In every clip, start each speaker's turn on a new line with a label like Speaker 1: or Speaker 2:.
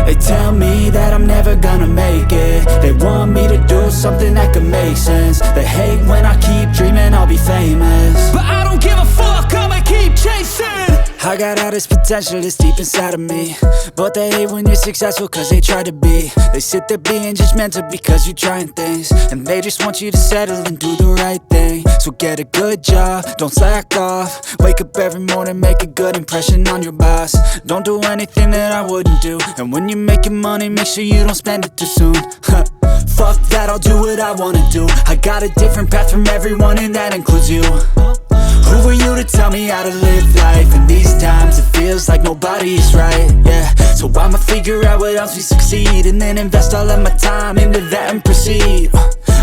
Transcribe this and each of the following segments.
Speaker 1: They tell me that I'm never gonna make it. They want me to do something that could make sense. They hate when I keep dreaming I'll be famous, but I don't give a fuck, I'ma keep chasing. I got all this potential that's deep inside of me, but they hate when you're successful cause they try to be. They sit there being judgmental because you're trying things, and they just want you to settle and do the right thing. So get a good job, don't slack off. Wake up every morning, make a good impression on your boss. Don't do anything that I wouldn't do, and when you're making money, make sure you don't spend it too soon. Fuck that, I'll do what I wanna do. I got a different path from everyone, and that includes you. Who are you to tell me how to live life? In these times it feels like nobody is right, yeah. So I'ma figure out what else we succeed, and then invest all of my time into that and proceed.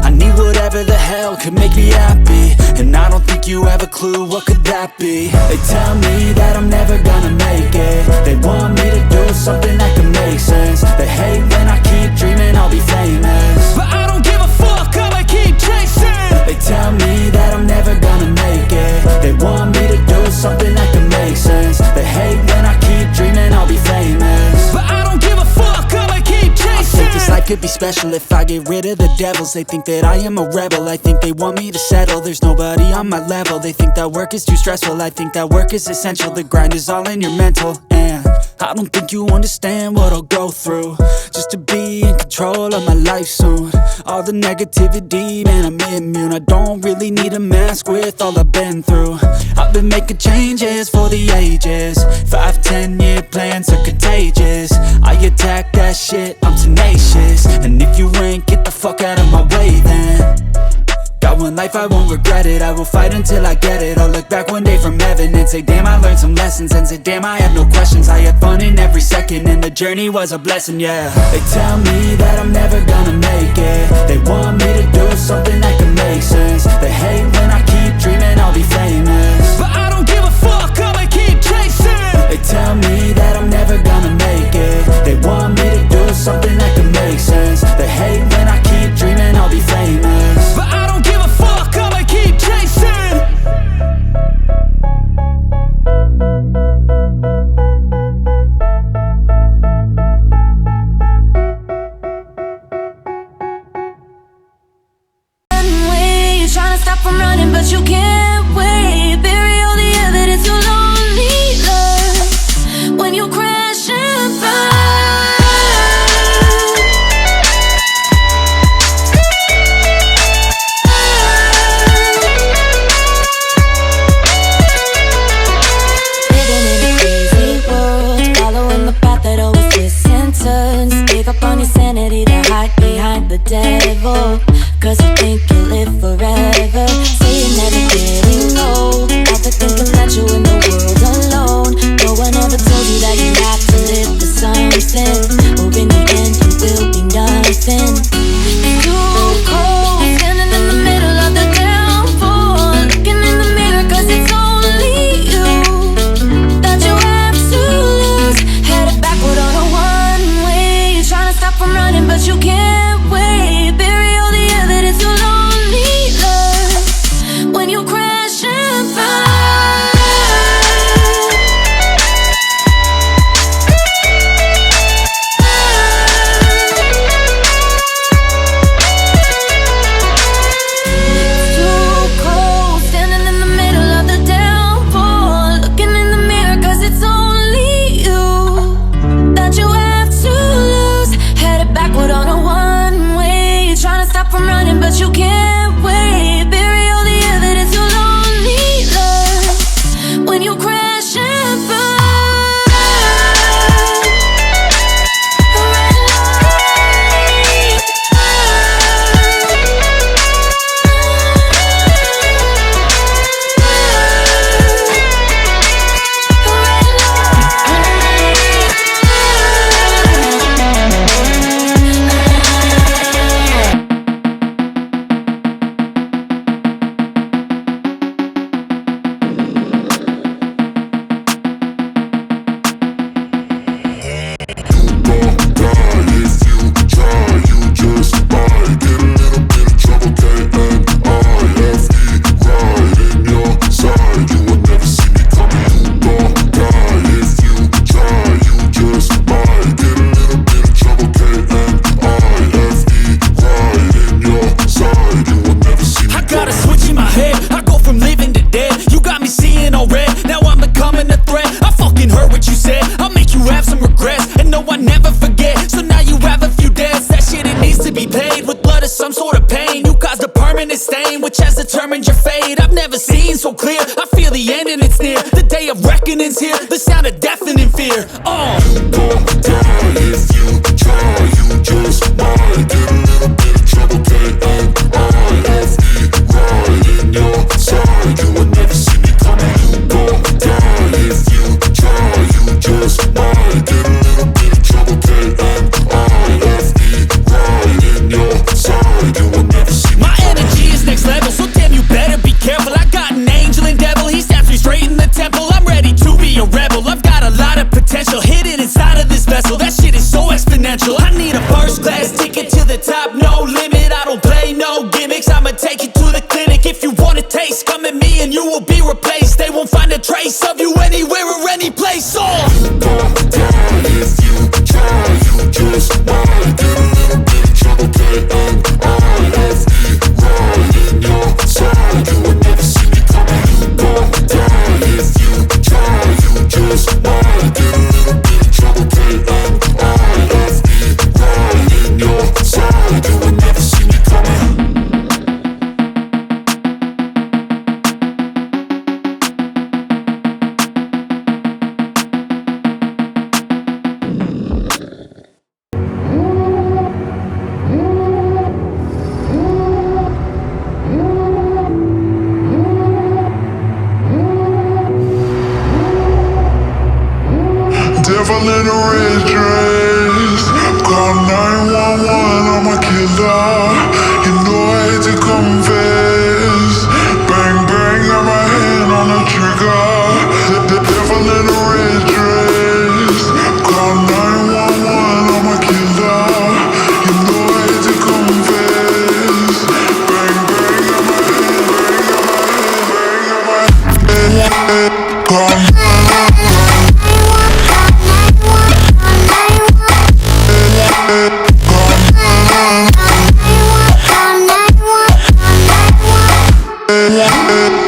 Speaker 1: I need whatever the hell could make me happy, and I don't think you have a clue what could that be. They tell me that I'm never gonna make it. They want me to do something that could make sense. They hate when I keep dreaming I'll be famous, but I don't give a fuck, I'ma keep chasing. They tell me that I'm never gonna make it. They want me to do something that can make sense. They hate when I keep dreaming I'll be famous, but I don't give a fuck, I'ma keep chasing. I think this life could be special if I get rid of the devils. They think that I am a rebel, I think they want me to settle. There's nobody on my level. They think that work is too stressful, I think that work is essential. The grind is all in your mental, and I don't think you understand what I'll go through just to be in control of my life soon. All the negativity, man, I'm immune. I don't really need a mask with all I've been through. I've been making changes for the ages. 5-10 year plans are contagious. I attack that shit, I'm tenacious. And if you ain't, get the fuck out of my way then. Got one life, I won't regret it. I will fight until I get it. I'll look back one day from heaven and say, damn, I learned some lessons. And say, damn, I had no questions. I had fun in every second, and the journey was a blessing, yeah. They tell me that I'm never gonna make it. They want me to do something that can make sense. They hate when I keep dreaming I'll be famous, but I don't give a fuck, I'ma keep chasing. They tell me that I'm never gonna make it. They want me to do something that can make sense. They hate when I keep dreaming I'll be famous, but I don't give a fuck, I'ma keep chasing.
Speaker 2: Trying to stop from running, but you can't wait. Bury all the evidence, you'll only learn when you crash and burn. Living in a crazy world, following the path that always twists and turns. Give up on your sanity to hide behind the devil, cause you think you'll live forever. Say you're never getting old, after thinking that you're in the world alone. No one ever told you that you have to live for something, or in the end you will be nothing. It's too cold, standing in the middle of the downfall, looking in the mirror cause it's only you that you have to lose. Headed backward on a one-way, you're trying to stop from running but you can't wait. Bury all the evidence, you'll only learn when you crash and burn. It's too cold, standing in the middle of the downfall, looking in the mirror cause it's only you that you have to lose. Headed backward on a one-way, you're trying to stop from running but you can't wait. Bury all the evidence, you'll only learn when you crash and burn. Red light.
Speaker 1: never forget. So now you have a few debts, that shit it needs to be paid with blood or some sort of pain. You caused a permanent stain which has determined your fate. I've never seen so clear, I feel the end and it's near. The day of reckoning's here, the sound of deafening fear.
Speaker 3: You gon' die if you try, you just might get a little bit of trouble, K-N-I-F-E, right in your side, you will never see me coming. You gon' die if you try, you just might get a little bit of trouble, K-N-I-F-E, right in your side, you will never see me
Speaker 1: coming. My energy is next level, so damn you better be careful. I got an angel and devil, he snaps me straight in the temple. I'm ready to be a rebel, I've got a lot of potential hidden inside of this vessel. That shit is so exponential. I need a first class ticket to the top, no limit. I don't play no gimmicks, I'ma take you to the clinic. If you want a taste, come at me and you will be replaced. They won't find a trace of you anywhere or any place.
Speaker 3: You gon' die if you try, you just might get a little bit of trouble, K-N-I-F-E, right in your side, you will never see me coming. You gon' die if you try, you just might get a little bit of trouble, K-N-I-F-E, right in your side, you will never see me coming. Devil in a red dress, call 911, I'm a killer. You know I hate to confess. Bang bang, got my hand on the trigger. The devil in a red dress, call 911, I'm a killer. You know I hate to confess. Bang bang, got my hand, call
Speaker 2: Yeah.